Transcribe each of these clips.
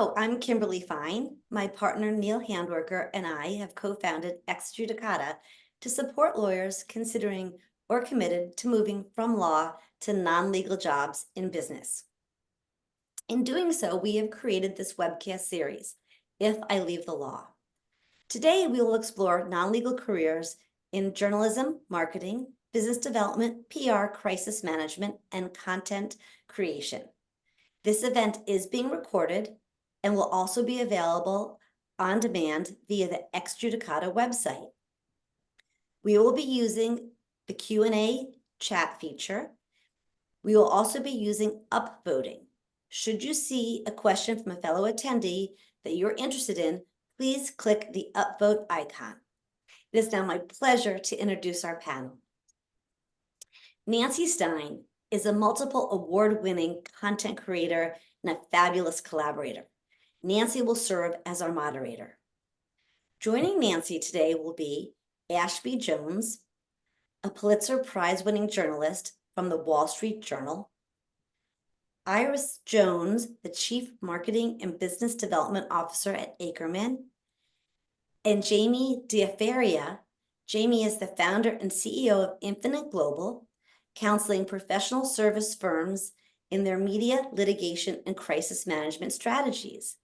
Hello, I'm Kimberly Fine. My partner Neil Handwerker and I have co-founded judicata to support lawyers considering or committed to moving from law to non-legal jobs in business. In doing so, we have created this webcast series, If I Leave the Law. Today, we will explore non-legal careers in journalism, marketing, business development, PR, crisis management, and content creation. This event is being recorded and will also be available on demand via the judicata website. We will be using the Q&A chat feature. We will also be using upvoting. Should you see a question from a fellow attendee that you're interested in, please click the upvote icon. It is now my pleasure to introduce our panel. Nancy Stein is a multiple award-winning content creator and a fabulous collaborator. Nancy will serve as our moderator. Joining Nancy today will be Ashby Jones, a Pulitzer Prize-winning journalist from the Wall Street Journal, Iris Jones, the Chief Marketing and Business Development Officer at Ackerman, and Jamie Diafaria. Jamie is the founder and CEO of Infinite Global, counseling professional service firms in their media, litigation, and crisis management strategies.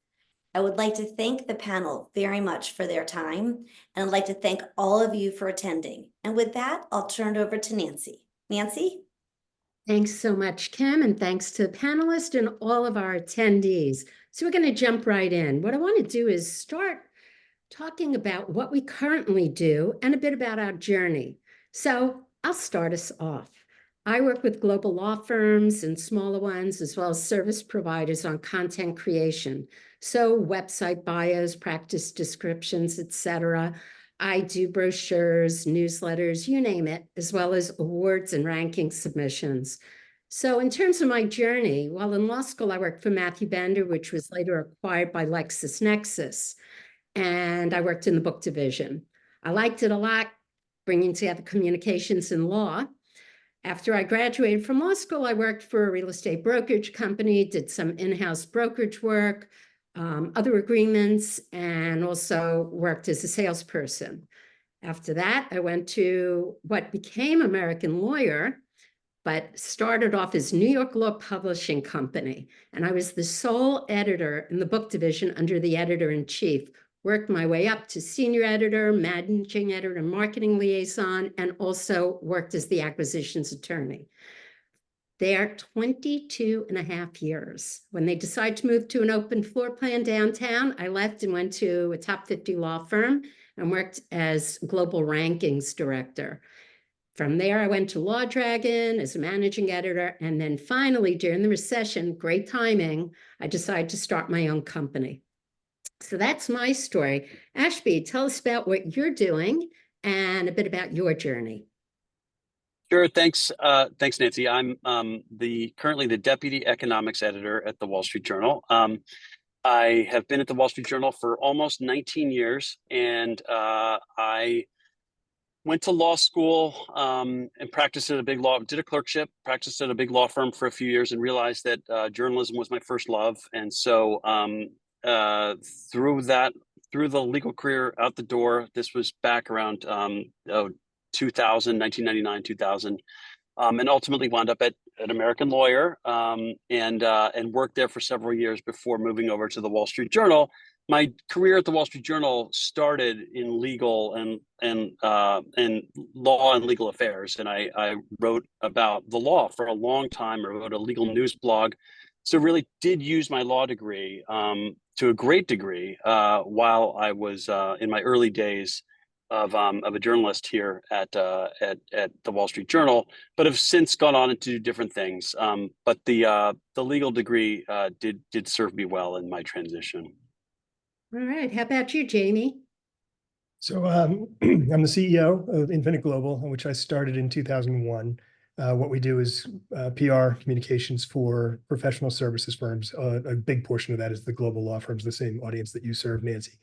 I would like to thank the panel very much for their time, and I'd like to thank all of you for attending. And with that, I'll turn it over to Nancy. Nancy? Thanks so much, Kim, and thanks to the panelists and all of our attendees. So we're going to jump right in. What I want to do is start talking about what we currently do and a bit about our journey. So I'll start us off. I work with global law firms and smaller ones, as well as service providers on content creation. So website bios, practice descriptions, etc. I do brochures, newsletters, you name it, as well as awards and ranking submissions. So in terms of my journey, while in law school, I worked for Matthew Bender, which was later acquired by LexisNexis, and I worked in the book division. I liked it a lot, bringing together communications and law. After I graduated from law school, I worked for a real estate brokerage company, did some in-house brokerage work, other agreements, and also worked as a salesperson. After that, I went to what became American Lawyer, but started off as New York Law Publishing Company. And I was the sole editor in the book division under the editor-in-chief. Worked my way up to senior editor, managing editor, marketing liaison, and also worked as the acquisitions attorney. There, 22 and a half years. When they decided to move to an open floor plan downtown, I left and went to a top 50 law firm and worked as global rankings director. From there, I went to Law Dragon as a managing editor. And then finally, during the recession, great timing, I decided to start my own company. So that's my story. Ashby, tell us about what you're doing and a bit about your journey. Sure. Thanks, Nancy. I'm currently the deputy economics editor at the Wall Street Journal. I have been at the Wall Street Journal for almost 19 years, and I went to law school and practiced at a big law, did a clerkship, practiced at a big law firm for a few years, and realized that journalism was my first love. And so through the legal career out the door, this was back around 1999, 2000, and ultimately wound up at an American Lawyer and worked there for several years before moving over to the Wall Street Journal. My career at the Wall Street Journal started in legal and law and legal affairs, and I wrote about the law for a long time. I wrote a legal news blog, so really did use my law degree to a great degree while I was in my early days of a journalist here at the Wall Street Journal, but have since gone on to do different things. But the legal degree did serve me well in my transition. All right. How about you, Jamie? So I'm the CEO of Infinite Global, which I started in 2001. What we do is PR communications for professional services firms. A big portion of that is the global law firms, the same audience that you serve, Nancy.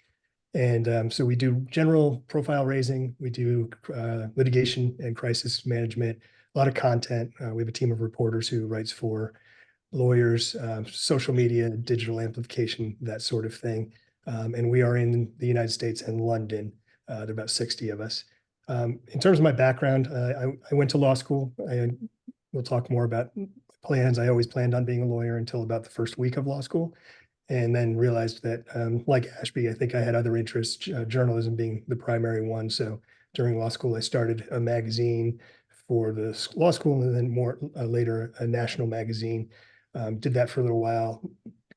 And so we do general profile raising. We do litigation and crisis management, a lot of content. We have a team of reporters who writes for lawyers, social media, digital amplification, that sort of thing. And we are in the United States and London. There are about 60 of us. In terms of my background, I went to law school. We'll talk more about plans. I always planned on being a lawyer until about the first week of law school, and then realized that, like Ashby, I think I had other interests, journalism being the primary one. So during law school, I started a magazine for the law school, and then more later, a national magazine. Did that for a little while.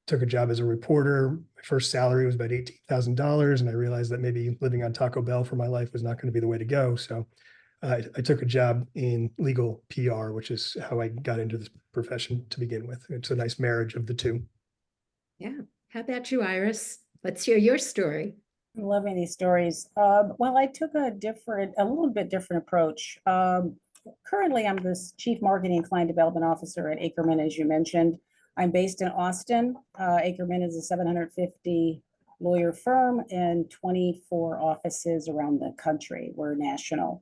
Took a job as a reporter. My first salary was about $18,000, and I realized that maybe living on Taco Bell for my life was not going to be the way to go. So I took a job in legal PR, which is how I got into this profession to begin with. It's a nice marriage of the two. Yeah. How about you, Iris? Let's hear your story. I'm loving these stories. Well, I took a little bit different approach. Currently, I'm this Chief Marketing and Client Development Officer at Ackerman, as you mentioned. I'm based in Austin. Ackerman is a 750 lawyer firm and 24 offices around the country. We're national.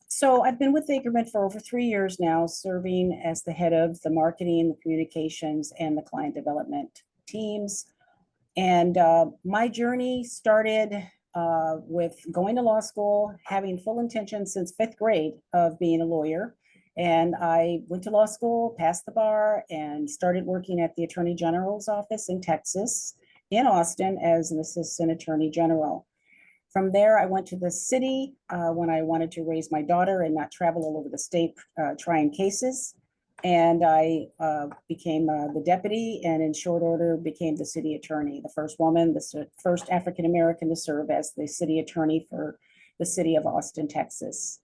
So I've been with Ackerman for over 3 years now, serving as the head of the marketing, the communications, and the client development teams. And my journey started with going to law school, having full intention since 5th grade of being a lawyer. And I went to law school, passed the bar, and started working at the Attorney General's office in Texas, in Austin, as an assistant attorney general. From there, I went to the city when I wanted to raise my daughter and not travel all over the state trying cases. And I became the deputy, and in short order became the city attorney, the first woman, the first African-American to serve as the city attorney for the city of Austin, Texas.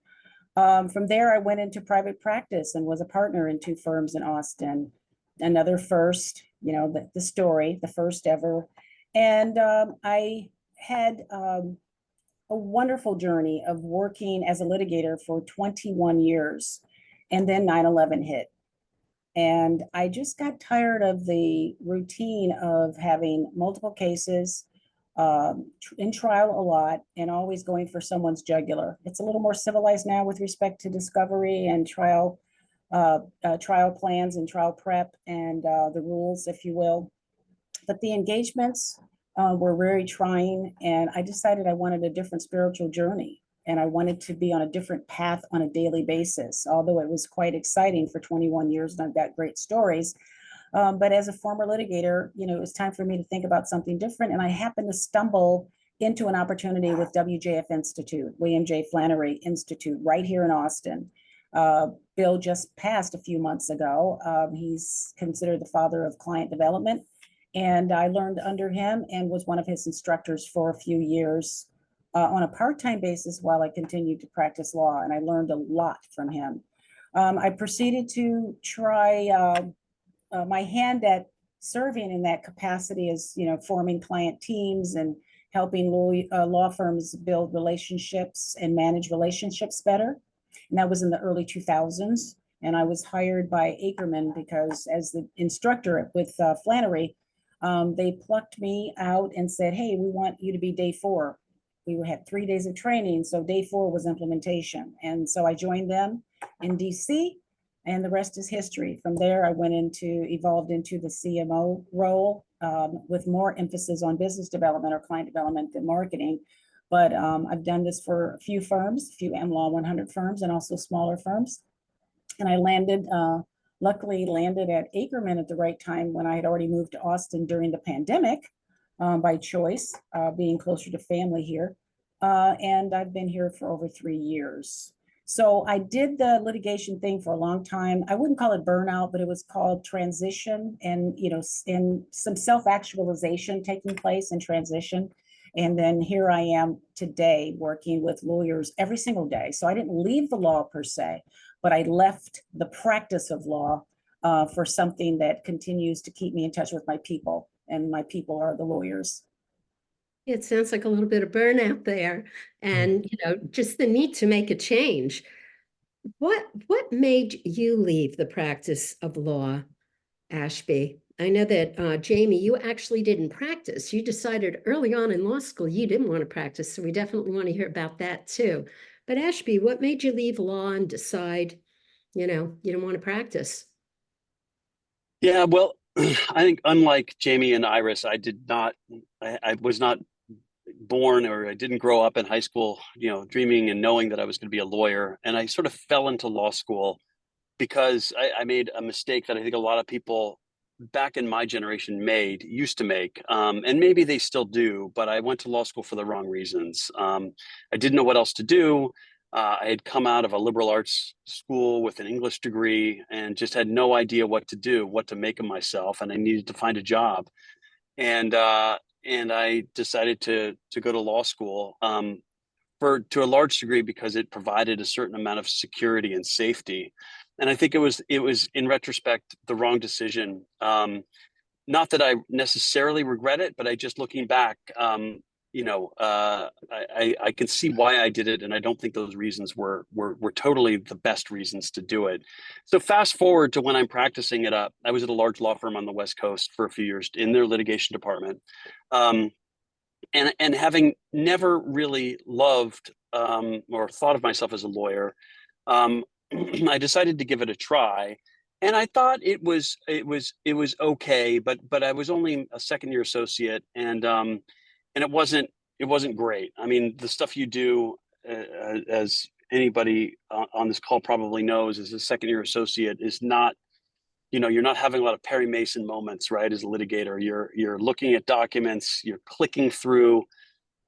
From there, I went into private practice and was a partner in 2 firms in Austin. Another first, the story, the first ever. And I had a wonderful journey of working as a litigator for 21 years. And then 9/11 hit. And I just got tired of the routine of having multiple cases, in trial a lot, and always going for someone's jugular. It's a little more civilized now with respect to discovery and trial plans and trial prep and the rules, if you will. But the engagements were very trying, and I decided I wanted a different spiritual journey. And I wanted to be on a different path on a daily basis, although it was quite exciting for 21 years and I've got great stories. But as a former litigator, it was time for me to think about something different. And I happened to stumble into an opportunity with WJF Institute, William J. Flannery Institute, right here in Austin. Bill just passed a few months ago. He's considered the father of client development. And I learned under him and was one of his instructors for a few years on a part-time basis while I continued to practice law. And I learned a lot from him. I proceeded to try my hand at serving in that capacity as, forming client teams and helping law firms build relationships and manage relationships better. And that was in the early 2000s. And I was hired by Ackerman because as the instructor with Flannery, they plucked me out and said, hey, we want you to be day 4. We had 3 days of training, so day 4 was implementation. And so I joined them in DC, and the rest is history. From there, I evolved into the CMO role with more emphasis on business development or client development than marketing. But I've done this for a few firms, a few AmLaw 100 firms, and also smaller firms. And I luckily landed at Ackerman at the right time when I had already moved to Austin during the pandemic. By choice, being closer to family here. And I've been here for over 3 years. So I did the litigation thing for a long time. I wouldn't call it burnout, but it was called transition and, and some self-actualization taking place in transition. And then here I am today working with lawyers every single day. So I didn't leave the law per se, but I left the practice of law for something that continues to keep me in touch with my people. And my people are the lawyers. It sounds like a little bit of burnout there, and just the need to make a change. What made you leave the practice of law, Ashby? I know that Jamie, you actually didn't practice. You decided early on in law school you didn't want to practice, so we definitely want to hear about that too. But Ashby, what made you leave law and decide, you didn't want to practice? Yeah, well, I think unlike Jamie and Iris, I was not born, or I didn't grow up in high school, dreaming and knowing that I was going to be a lawyer. And I sort of fell into law school because I made a mistake that I think a lot of people back in my generation used to make, and maybe they still do. But I went to law school for the wrong reasons. I didn't know what else to do. I had come out of a liberal arts school with an English degree and just had no idea what to do, what to make of myself, and I needed to find a job. And I decided to go to law school, for to a large degree because it provided a certain amount of security and safety. And I think it was in retrospect the wrong decision. Not that I necessarily regret it, but I just looking back, I can see why I did it, and I don't think those reasons were totally the best reasons to do it. So fast forward to when I'm practicing it up. I was at a large law firm on the West Coast for a few years in their litigation department. And having never really loved, or thought of myself as a lawyer, um, I decided to give it a try, and I thought it was okay, but I was only a second year associate, and it wasn't great. I mean, the stuff you do, as anybody on this call probably knows, as a second year associate is not, you're not having a lot of Perry Mason moments, right? As a litigator, you're looking at documents, you're clicking through,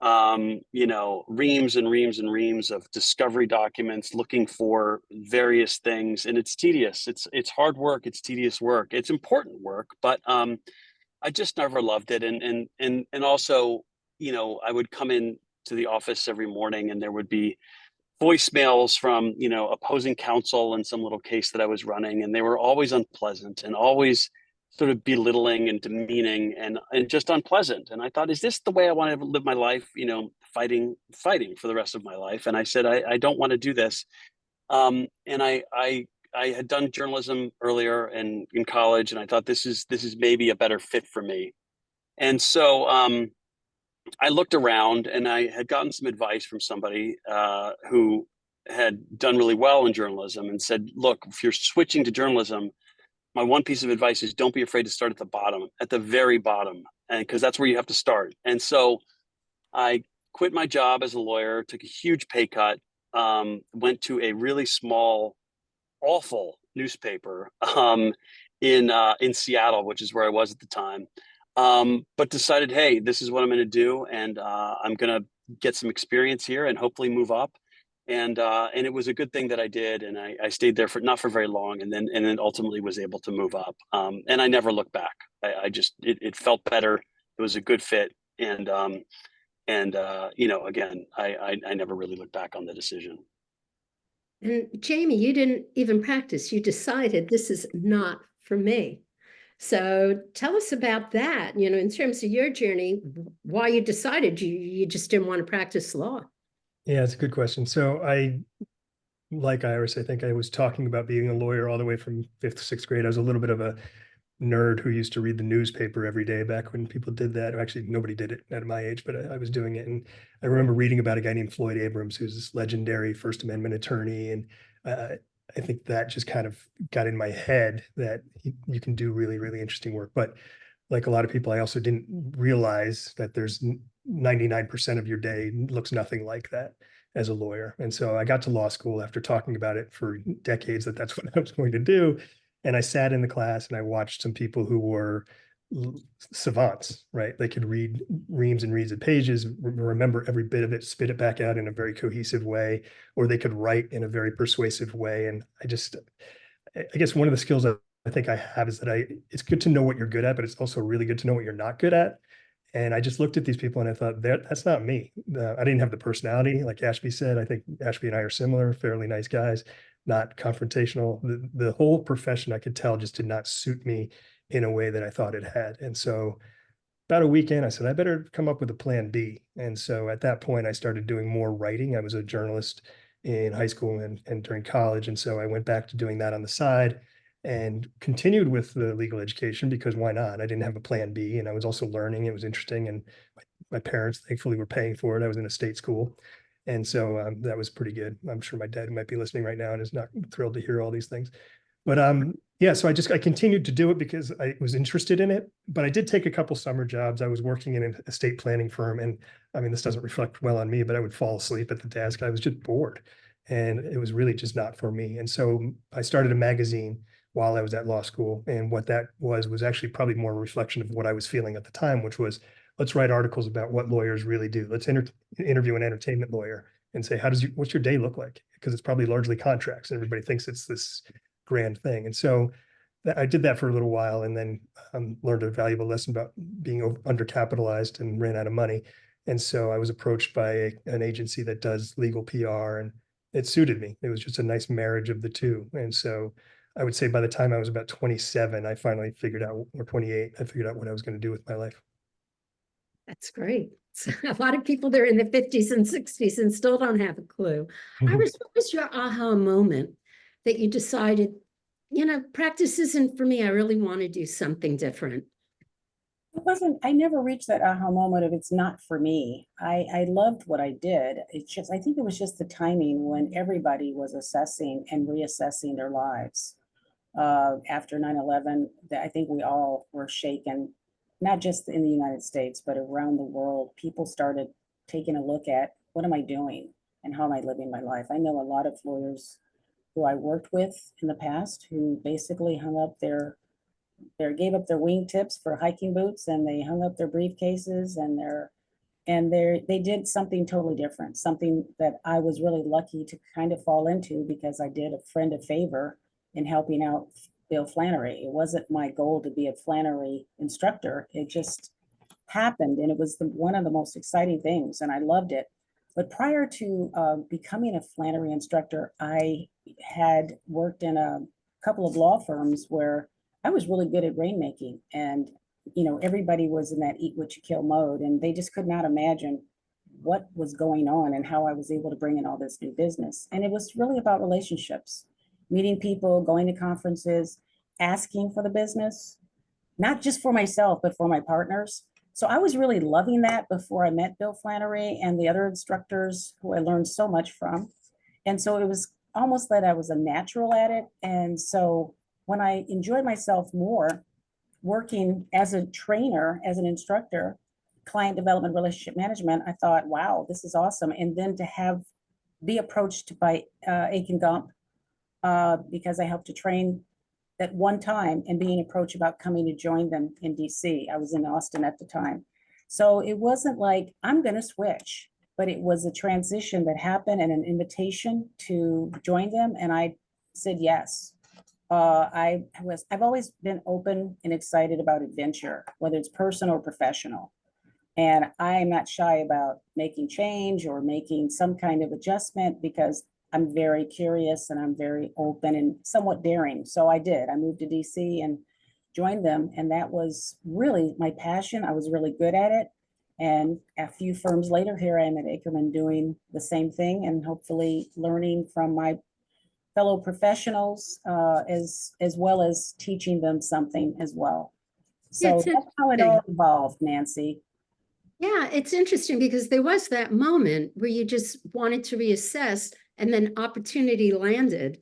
reams and reams and reams of discovery documents, looking for various things, and it's tedious. It's hard work. It's tedious work. It's important work, but I just never loved it. And also, I would come in to the office every morning, and there would be voicemails from opposing counsel in some little case that I was running, and they were always unpleasant and always sort of belittling and demeaning and just unpleasant. And I thought, is this the way I want to live my life? Fighting for the rest of my life. And I said, I don't want to do this. And I had done journalism earlier and in college, and I thought this is maybe a better fit for me. And so I looked around, and I had gotten some advice from somebody who had done really well in journalism, and said, look, if you're switching to journalism, my one piece of advice is don't be afraid to start at the bottom, at the very bottom, and because that's where you have to start. And so I quit my job as a lawyer, took a huge pay cut, went to a really small, awful newspaper, in Seattle, which is where I was at the time. But decided, hey, this is what I'm going to do, and I'm going to get some experience here and hopefully move up. And it was a good thing that I did, and I stayed there for not for very long, and then ultimately was able to move up. And I never looked back. I just it felt better. It was a good fit, and again, I never really looked back on the decision. And Jamie, you didn't even practice. You decided this is not for me. So tell us about that, in terms of your journey, why you decided you just didn't want to practice law. Yeah, it's a good question. So like Iris, I think I was talking about being a lawyer all the way from 5th, 6th grade. I was a little bit of a nerd who used to read the newspaper every day back when people did that. Actually, nobody did it at my age, but I was doing it. And I remember reading about a guy named Floyd Abrams, who's this legendary First Amendment attorney. And I think that just kind of got in my head that you can do really, really interesting work. But like a lot of people, I also didn't realize that there's 99% of your day looks nothing like that as a lawyer. And so I got to law school after talking about it for decades, that's what I was going to do. And I sat in the class and I watched some people who were savants, right? They could read reams and reams of pages, remember every bit of it, spit it back out in a very cohesive way, or they could write in a very persuasive way. And I guess one of the skills I think I have is that it's good to know what you're good at, but it's also really good to know what you're not good at. And I just looked at these people and I thought, that's not me. I didn't have the personality, like Ashby said. I think Ashby and I are similar, fairly nice guys, not confrontational. The whole profession, I could tell, just did not suit me in a way that I thought it had. And so about a weekend, I said, I better come up with a plan B. And so at that point, I started doing more writing. I was a journalist in high school and during college. And so I went back to doing that on the side and continued with the legal education because why not? I didn't have a plan B, and I was also learning. It was interesting, and my parents thankfully were paying for it. I was in a state school, and so that was pretty good. I'm sure my dad might be listening right now and is not thrilled to hear all these things. But Yeah, so I continued to do it because I was interested in it, but I did take a couple summer jobs. I was working in an estate planning firm, and I mean, this doesn't reflect well on me, but I would fall asleep at the desk. I was just bored, and it was really just not for me. And so I started a magazine while I was at law school, and what that was actually probably more a reflection of what I was feeling at the time, which was let's write articles about what lawyers really do. Let's interview an entertainment lawyer and say, what's your day look like? Because it's probably largely contracts, and everybody thinks it's this grand thing. And so I did that for a little while, and then learned a valuable lesson about being undercapitalized and ran out of money. And so I was approached by an agency that does legal PR, and it suited me. It was just a nice marriage of the two. And so I would say by the time I was about 27, I finally figured out, or 28, I figured out what I was going to do with my life. That's great. So a lot of people, they're in the 50s and 60s and still don't have a clue. What was your aha moment that you decided, practice isn't for me. I really want to do something different? I never reached that aha moment of it's not for me. I loved what I did. It's just, I think it was just the timing when everybody was assessing and reassessing their lives. After 9/11, I think we all were shaken, not just in the United States, but around the world. People started taking a look at what am I doing and how am I living my life? I know a lot of lawyers who I worked with in the past who basically hung up gave up their wingtips for hiking boots, and they hung up their briefcases and they did something totally different, something that I was really lucky to kind of fall into because I did a friend a favor in helping out Bill Flannery. It wasn't my goal to be a Flannery instructor. It just happened, and it was one of the most exciting things, and I loved it. But prior to becoming a Flannery instructor, I had worked in a couple of law firms where I was really good at rainmaking, and everybody was in that eat what you kill mode, and they just could not imagine what was going on and how I was able to bring in all this new business. And it was really about relationships, meeting people, going to conferences, asking for the business, not just for myself, but for my partners. So I was really loving that before I met Bill Flannery and the other instructors who I learned so much from. And so it was almost that I was a natural at it. And so when I enjoyed myself more working as a trainer, as an instructor, client development, relationship management, I thought, wow, this is awesome. And then to be approached by Aiken Gump because I helped to train at one time and being approached about coming to join them in DC. I was in Austin at the time. So it wasn't like I'm going to switch, but it was a transition that happened and an invitation to join them. And I said yes. I've always been open and excited about adventure, whether it's personal or professional. And I am not shy about making change or making some kind of adjustment because I'm very curious and I'm very open and somewhat daring. So I did. I moved to DC and joined them. And that was really my passion. I was really good at it. And a few firms later, here I am at Ackerman doing the same thing and hopefully learning from my fellow professionals as well as teaching them something as well. Yeah, So that's how it all evolved, Nancy. Yeah, it's interesting because there was that moment where you just wanted to reassess and then opportunity landed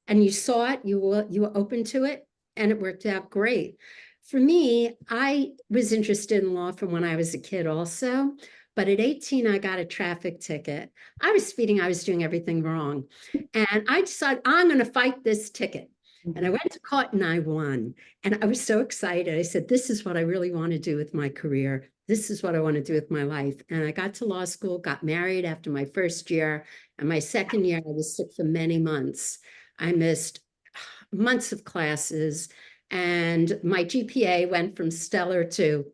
and you saw it, you were open to it, and it worked out great. For me, I was interested in law from when I was a kid also, but at 18, I got a traffic ticket. I was speeding, I was doing everything wrong. And I decided I'm going to fight this ticket. And I went to court and I won. And I was so excited. I said, this is what I really want to do with my career. This is what I want to do with my life. And I got to law school, got married after my first year. And my second year, I was sick for many months. I missed months of classes. And my GPA went from stellar to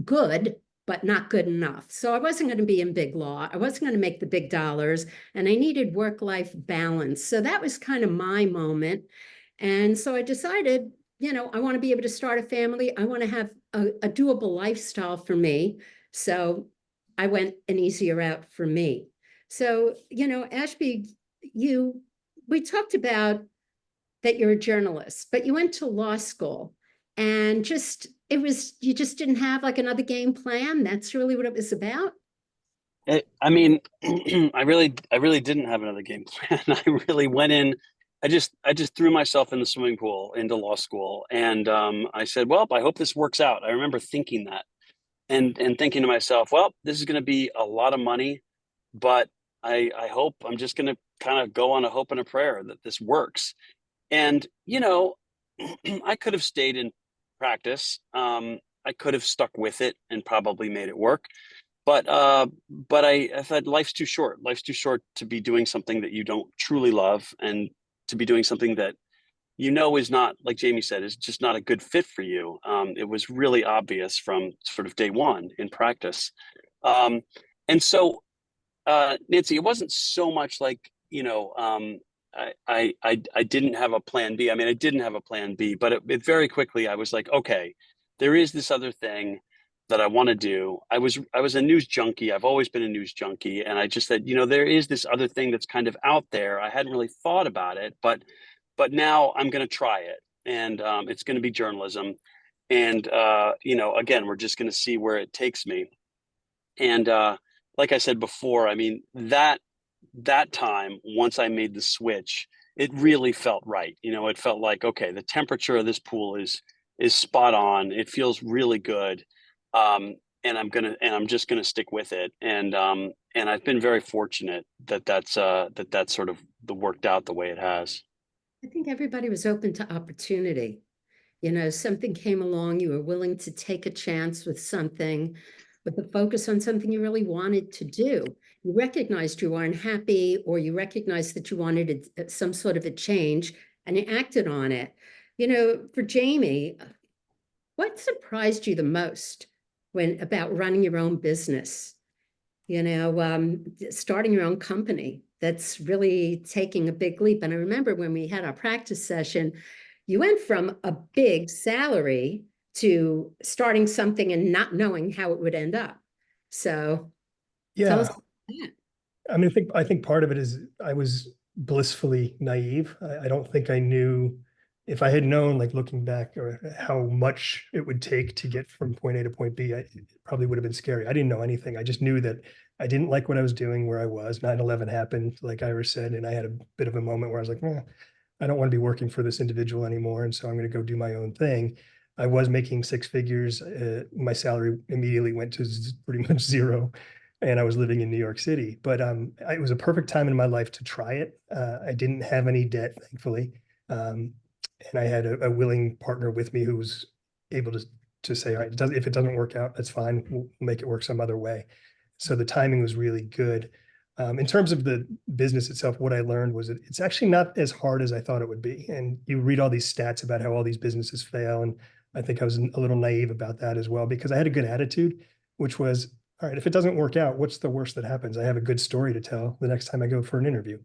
good, but not good enough. So I wasn't going to be in big law. I wasn't going to make the big dollars. And I needed work-life balance. So that was kind of my moment. And so I decided, I want to be able to start a family. I want to have a doable lifestyle for me. So I went an easier route for me. So, Ashby, we talked about that you're a journalist, but you went to law school and you just didn't have like another game plan. That's really what it was about. I mean, I really didn't have another game plan. I really went in I just threw myself in the swimming pool into law school, and I said, well, I hope this works out. I remember thinking that, and thinking to myself, well, this is going to be a lot of money, but I hope I'm just going to kind of go on a hope and a prayer that this works. And I could have stayed in practice. I could have stuck with it and probably made it work. But I thought life's too short. Life's too short to be doing something that you don't truly love, and to be doing something that is not, like Jamie said, is just not a good fit for you. It was really obvious from sort of day one in practice. And so, Nancy, it wasn't so much like, I didn't have a plan B. I mean, I didn't have a plan B, but it very quickly I was like, okay, there is this other thing that I want to do. I was a news junkie. I've always been a news junkie, and I just said, there is this other thing that's kind of out there. I hadn't really thought about it, but now I'm going to try it, and it's going to be journalism. And again, we're just going to see where it takes me. And like I said before, I mean, that time, once I made the switch, it really felt right. It felt like, okay, the temperature of this pool is spot on. It feels really good. And I'm just gonna stick with it. And I've been very fortunate that that's sort of worked out the way it has. I think everybody was open to opportunity. Something came along, you were willing to take a chance with something, with a focus on something you really wanted to do. You recognized you weren't happy, or you recognized that you wanted some sort of a change, and you acted on it. For Jamie, what surprised you the most about running your own business? Starting your own company, that's really taking a big leap. And I remember when we had our practice session, you went from a big salary to starting something and not knowing how it would end up. So tell us Yeah. about that. I mean, I think part of it is I was blissfully naive. I don't think I knew, if I had known, like looking back, or how much it would take to get from point A to point B, it probably would have been scary. I didn't know anything. I just knew that I didn't like what I was doing where I was. 9/11 happened, like Ira said, and I had a bit of a moment where I was like, I don't want to be working for this individual anymore, and so I'm going to go do my own thing. I was making six figures. My salary immediately went to pretty much zero, and I was living in New York City. But it was a perfect time in my life to try it. I didn't have any debt, thankfully, and I had a willing partner with me who was able to say, all right, if it doesn't work out, that's fine. We'll make it work some other way. So the timing was really good. In terms of the business itself, what I learned was that it's actually not as hard as I thought it would be. And you read all these stats about how all these businesses fail. And I think I was a little naive about that as well, because I had a good attitude, which was, all right, if it doesn't work out, what's the worst that happens? I have a good story to tell the next time I go for an interview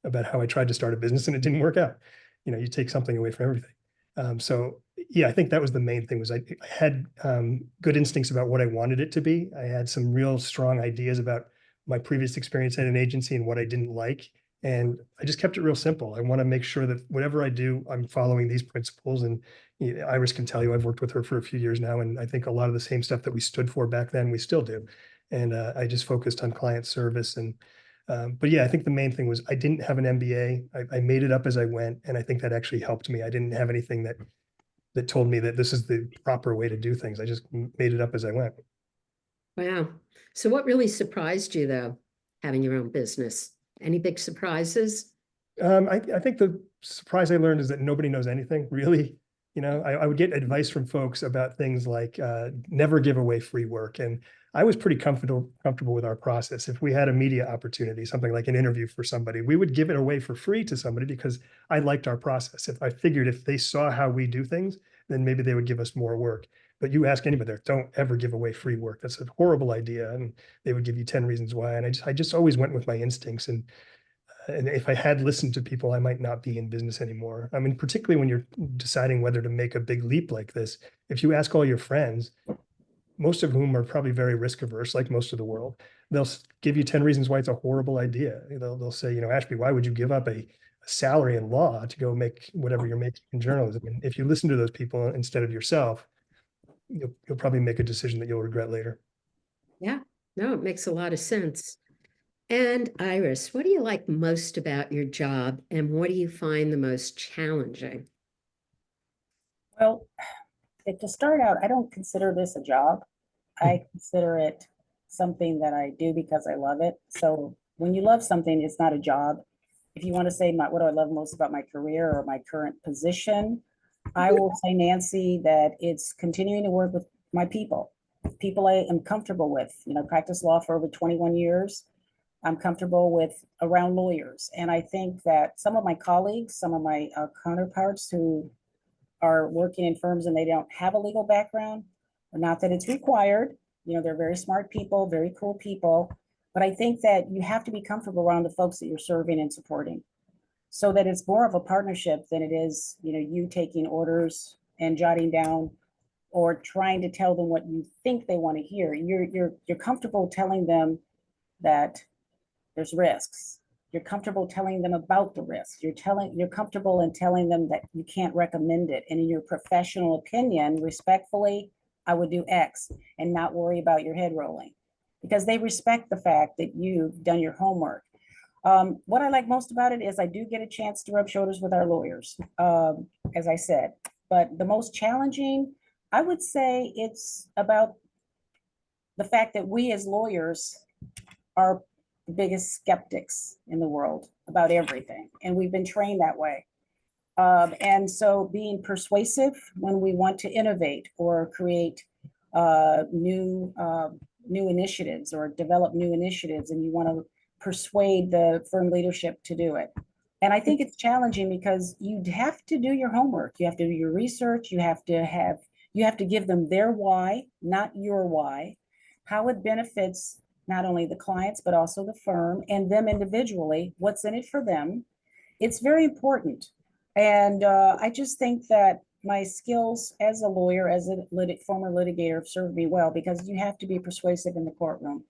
about how I tried to start a business and it didn't work out. You take something away from everything. So yeah, I think that was the main thing. Was I had good instincts about what I wanted it to be. I had some real strong ideas about my previous experience at an agency and what I didn't like. And I just kept it real simple. I want to make sure that whatever I do, I'm following these principles. And Iris can tell you, I've worked with her for a few years now, and I think a lot of the same stuff that we stood for back then, we still do. And I just focused on client service. And but yeah, I think the main thing was I didn't have an MBA. I made it up as I went, and I think that actually helped me. I didn't have anything that told me that this is the proper way to do things. I just made it up as I went. Wow. So what really surprised you, though, having your own business? Any big surprises? I think the surprise I learned is that nobody knows anything, really. I would get advice from folks about things like never give away free work. And I was pretty comfortable with our process. If we had a media opportunity, something like an interview for somebody, we would give it away for free to somebody because I liked our process. If I figured if they saw how we do things, then maybe they would give us more work. But you ask anybody there, don't ever give away free work. That's a horrible idea. And they would give you 10 reasons why. And I just always went with my instincts. And if I had listened to people, I might not be in business anymore. I mean, particularly when you're deciding whether to make a big leap like this, if you ask all your friends, most of whom are probably very risk averse, like most of the world, they'll give you 10 reasons why it's a horrible idea. They'll say, Ashby, why would you give up a salary in law to go make whatever you're making in journalism? And if you listen to those people instead of yourself, you'll probably make a decision that you'll regret later. Yeah, no, it makes a lot of sense. And Iris, what do you like most about your job and what do you find the most challenging? Well, to start out, I don't consider this a job. I consider it something that I do because I love it. So when you love something, it's not a job. If you want to say what do I love most about my career or my current position, I will say, Nancy, that it's continuing to work with my people I am comfortable with. You know, practice law for over 21 years. I'm comfortable with around lawyers. And I think that some of my colleagues, some of my counterparts who are working in firms and they don't have a legal background, not that it's required, you know, they're very smart people, very cool people. But I think that you have to be comfortable around the folks that you're serving and supporting so that it's more of a partnership than it is, you know, you taking orders and jotting down or trying to tell them what you think they want to hear. You're comfortable telling them that there's risks. You're comfortable telling them about the risks. You're comfortable in telling them that you can't recommend it. And in your professional opinion, respectfully, I would do X and not worry about your head rolling because they respect the fact that you've done your homework. What I like most about it is I do get a chance to rub shoulders with our lawyers, as I said. But the most challenging, I would say it's about the fact that we as lawyers are the biggest skeptics in the world about everything. And we've been trained that way. And so being persuasive when we want to innovate or create new initiatives or develop new initiatives, and you want to persuade the firm leadership to do it. And I think it's challenging because you have to do your homework. You have to do your research. You have to give them their why, not your why, how it benefits not only the clients, but also the firm and them individually, what's in it for them. It's very important. And I just think that my skills as a lawyer, as a former litigator, have served me well because you have to be persuasive in the courtroom.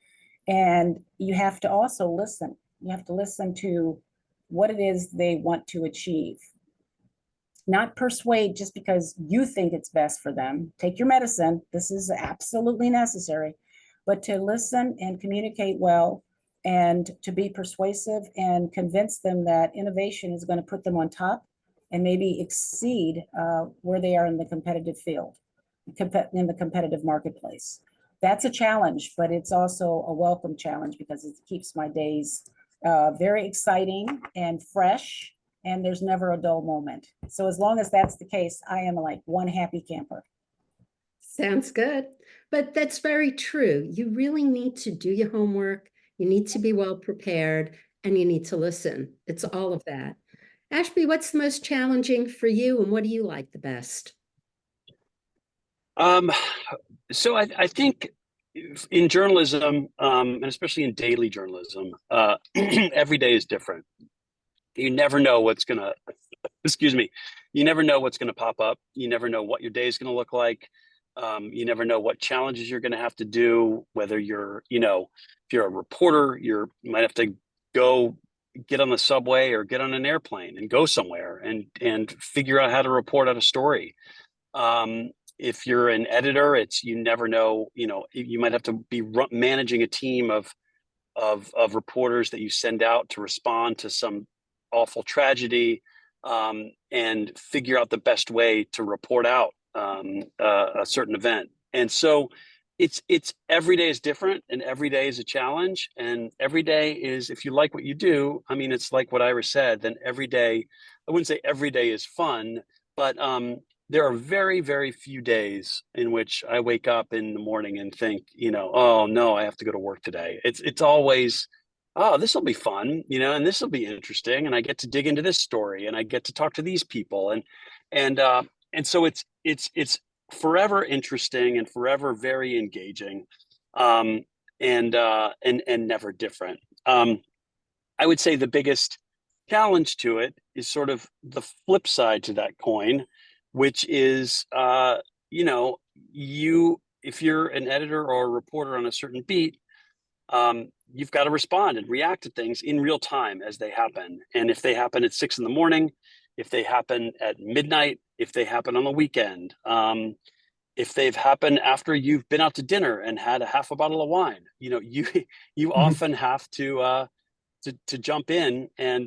And you have to also listen. You have to listen to what it is they want to achieve. Not persuade just because you think it's best for them. Take your medicine. This is absolutely necessary. But to listen and communicate well and to be persuasive and convince them that innovation is going to put them on top and maybe exceed where they are in the competitive field, in the competitive marketplace. That's a challenge, but it's also a welcome challenge because it keeps my days very exciting and fresh, and there's never a dull moment. So as long as that's the case, I am like one happy camper. Sounds good. But that's very true. You really need to do your homework. You need to be well prepared and you need to listen. It's all of that. Ashby, what's the most challenging for you and what do you like the best? Um, so I think in journalism, and especially in daily journalism, every day is different. You never know what's gonna, excuse me, you never know what's gonna pop up. You never know what your day is gonna look like. You never know what challenges you're gonna have to do. Whether you're, you know, if you're a reporter, you might have to go get on the subway or get on an airplane and go somewhere and figure out how to report out a story. If you're an editor, it's you never know. You know, you might have to be managing a team of reporters that you send out to respond to some awful tragedy, and figure out the best way to report out a certain event. And so it's every day is different and every day is a challenge. And every day is, if you like what you do, I mean, it's like what Ira said, then every day, I wouldn't say every day is fun, but there are very, very few days in which I wake up in the morning and think, you know, oh no, I have to go to work today. It's always, oh, this will be fun, you know, and this will be interesting, and I get to dig into this story, and I get to talk to these people, and so it's forever interesting and forever very engaging, and never different. I would say the biggest challenge to it is sort of the flip side to that coin, which is, you know, if you're an editor or a reporter on a certain beat, you've got to respond and react to things in real time as they happen. And if they happen at 6 a.m, if they happen at midnight, if they happen on the weekend, if they've happened after you've been out to dinner and had a half a bottle of wine, you Mhm. often have to jump in and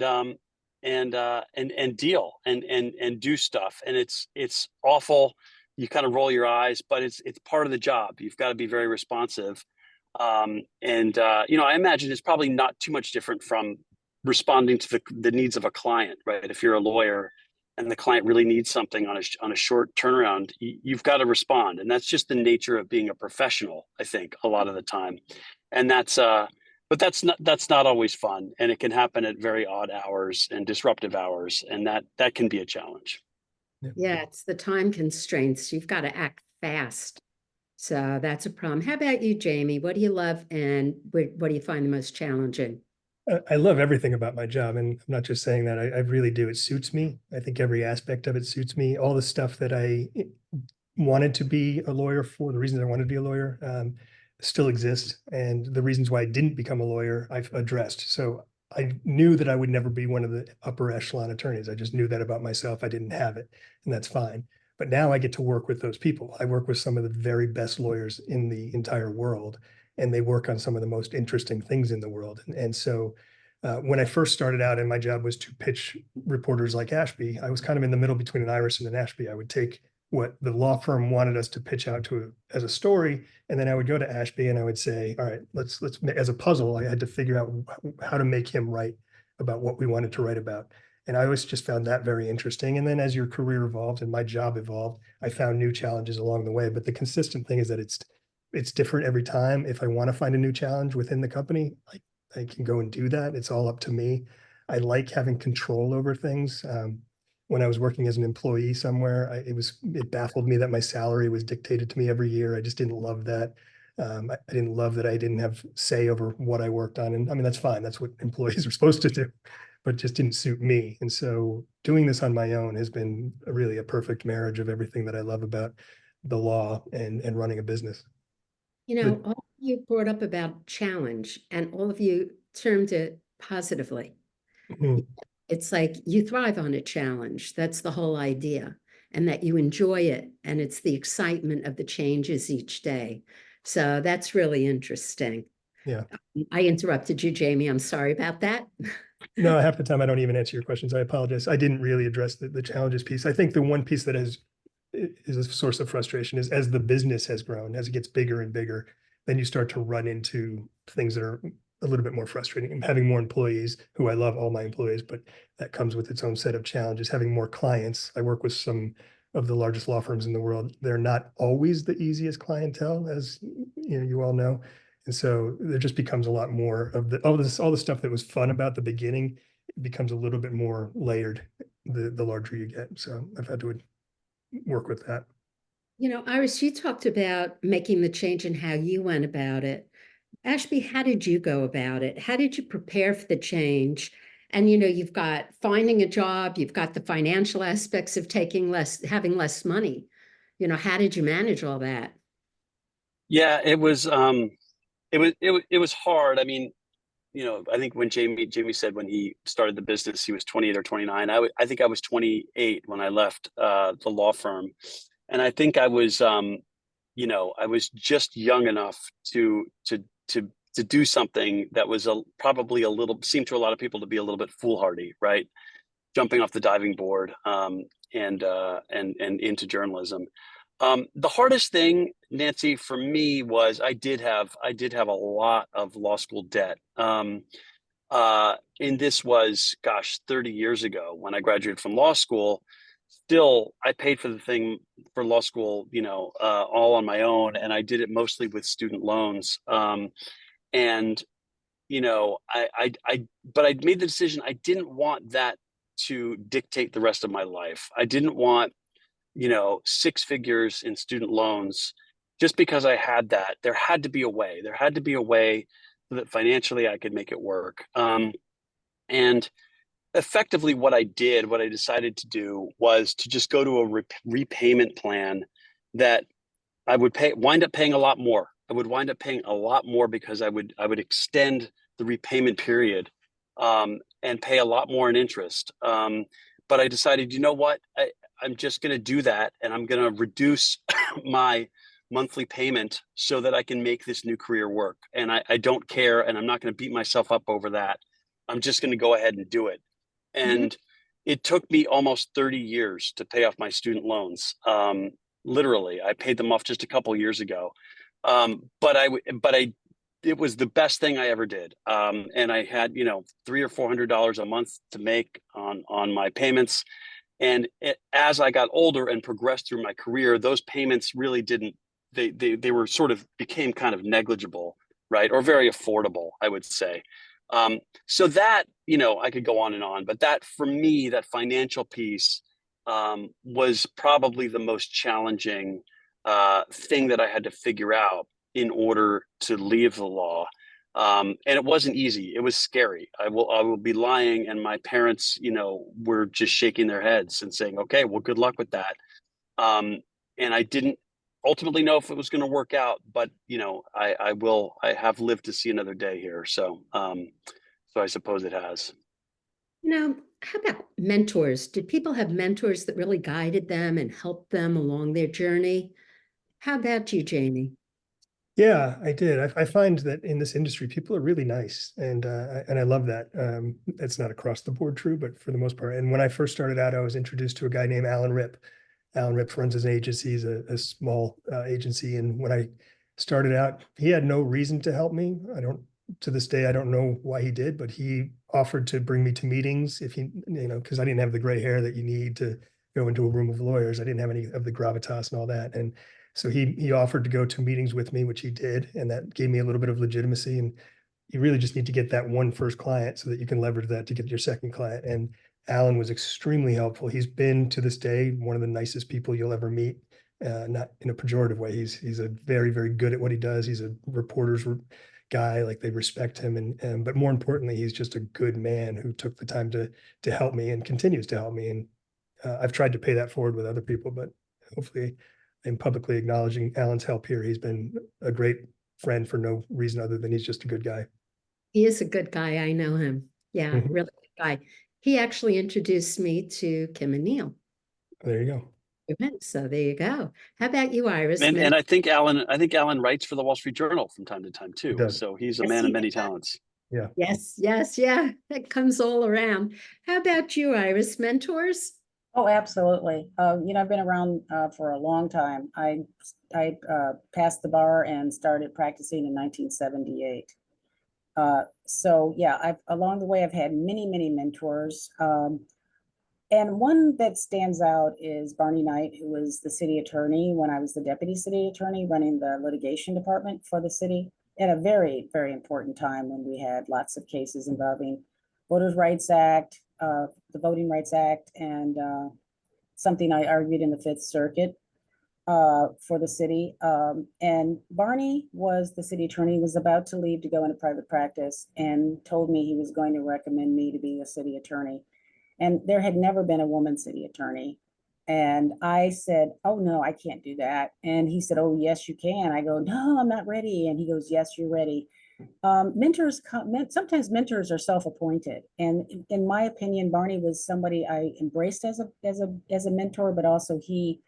deal and do stuff. And it's awful. You kind of roll your eyes, but it's part of the job. You've got to be very responsive. I imagine it's probably not too much different from responding to the needs of a client, right? If you're a lawyer and the client really needs something on a short turnaround, you've got to respond, and that's just the nature of being a professional, I think, a lot of the time. And but that's not always fun, and it can happen at very odd hours and disruptive hours, and that can be a challenge. Yeah, it's the time constraints. You've got to act fast. So that's a problem. How about you, Jamie? What do you love and what do you find the most challenging? I love everything about my job, and I'm not just saying that. I really do. It suits me. I think every aspect of it suits me. All the stuff that I wanted to be a lawyer for, the reasons I wanted to be a lawyer, still exist, and the reasons why I didn't become a lawyer, I've addressed. So I knew that I would never be one of the upper echelon attorneys. I just knew that about myself. I didn't have it, and that's fine. But now I get to work with those people. I work with some of the very best lawyers in the entire world, and they work on some of the most interesting things in the world. And so when I first started out and my job was to pitch reporters like Ashby, I was kind of in the middle between an Iris and an Ashby. I would take what the law firm wanted us to pitch out to as a story, and then I would go to Ashby and I would say, all right, let's as a puzzle, I had to figure out how to make him write about what we wanted to write about. And I always just found that very interesting. And then as your career evolved and my job evolved, I found new challenges along the way. But the consistent thing is that it's different every time. If I want to find a new challenge within the company, I can go and do that. It's all up to me. I like having control over things. When I was working as an employee somewhere, it baffled me that my salary was dictated to me every year. I just didn't love that. I didn't love that I didn't have say over what I worked on. And I mean, that's fine. That's what employees are supposed to do, but it just didn't suit me. And so doing this on my own has been really a perfect marriage of everything that I love about the law and running a business. You The- know, all of you brought up about challenge and all of you termed it positively. Mhm. It's like you thrive on a challenge. That's the whole idea, and that you enjoy it. And it's the excitement of the changes each day. So that's really interesting. Yeah. I interrupted you, Jamie. I'm sorry about that. No, half the time I don't even answer your questions. I apologize. I didn't really address the challenges piece. I think the one piece that is a source of frustration is as the business has grown, as it gets bigger and bigger, then you start to run into things that are a little bit more frustrating. And having more employees, who I love all my employees, but that comes with its own set of challenges. Having more clients, I work with some of the largest law firms in the world. They're not always the easiest clientele, as you all know. And so there just becomes a lot more of all the stuff that was fun about the beginning becomes a little bit more layered the larger you get. So I've had to work with that. You know, Iris, you talked about making the change and how you went about it. Ashby, how did you go about it? How did you prepare for the change? And you've got finding a job, you've got the financial aspects of having less money. How did you manage all that? Yeah, it was hard. I mean, I think when Jamie said when he started the business, he was 28 or 29. I think I was 28 when I left the law firm. And I think I was just young enough to do something that was probably seemed to a lot of people to be a little bit foolhardy, right? Jumping off the diving board and into journalism. The hardest thing, Nancy, for me was I did have a lot of law school debt. And this was, gosh, 30 years ago when I graduated from law school. Still, I paid for the thing for law school, all on my own, and I did it mostly with student loans. And but I made the decision. I didn't want that to dictate the rest of my life. I didn't want six figures in student loans just because I had that. There had to be a way. There had to be a way so that financially I could make it work. And effectively, what I decided to do was to just go to a repayment plan that I would wind up paying a lot more. I would wind up paying a lot more because I would extend the repayment period and pay a lot more in interest. But I decided, you know what? I'm just going to do that, and I'm going to reduce my monthly payment so that I can make this new career work. And I don't care, and I'm not going to beat myself up over that. I'm just going to go ahead and do it. And it took me almost 30 years to pay off my student loans. Literally, I paid them off just a couple of years ago. It was the best thing I ever did. And I had, $300 or $400 a month to make on my payments. And as I got older and progressed through my career, those payments really didn't, they were sort of became kind of negligible, right? Or very affordable, I would say. So that, I could go on and on, but that for me, that financial piece was probably the most challenging thing that I had to figure out in order to leave the law. And it wasn't easy. It was scary. I will be lying. And my parents, were just shaking their heads and saying, okay, well, good luck with that. And I didn't ultimately know if it was going to work out, but I have lived to see another day here. So I suppose it has. How about mentors? Did people have mentors that really guided them and helped them along their journey? How about you, Jamie? Yeah, I did. I find that in this industry, people are really nice, and I love that. It's not across the board true, but for the most part. And when I first started out, I was introduced to a guy named Alan Ripp. Alan Ripp runs his agency. He's a small agency, and when I started out, he had no reason to help me. To this day, I don't know why he did, but he offered to bring me to meetings if because I didn't have the gray hair that you need to go into a room of lawyers. I didn't have any of the gravitas and all that, and so he offered to go to meetings with me, which he did, and that gave me a little bit of legitimacy. And you really just need to get that one first client so that you can leverage that to get your second client. And Alan was extremely helpful. He's been, to this day, one of the nicest people you'll ever meet, not in a pejorative way. He's a very, very good at what he does. He's a reporter's guy, like they respect him, and but more importantly, he's just a good man who took the time to help me and continues to help me. And I've tried to pay that forward with other people, but hopefully I'm publicly acknowledging Alan's help here. He's been a great friend for no reason other than he's just a good guy. He is a good guy. I know him. Yeah, really good guy. He actually introduced me to Kim and Neil. There you go. So there you go. How about you, Iris? And I think Alan writes for the Wall Street Journal from time to time too. So he's a man of many talents. Yeah. Yes. That comes all around. How about you, Iris? Mentors? Oh, absolutely. I've been around for a long time. I passed the bar and started practicing in 1978. So yeah, along the way, I've had many, many mentors. And one that stands out is Barney Knight, who was the city attorney when I was the deputy city attorney running the litigation department for the city at a very, very important time when we had lots of cases involving Voters' Rights Act, the Voting Rights Act, and something I argued in the Fifth Circuit for the city. And Barney was the city attorney, was about to leave to go into private practice and told me he was going to recommend me to be a city attorney. And there had never been a woman city attorney. And I said, oh, no, I can't do that. And he said, oh, yes, you can. I go, no, I'm not ready. And he goes, yes, you're ready. Sometimes mentors are self-appointed. And in my opinion, Barney was somebody I embraced as a mentor, but also he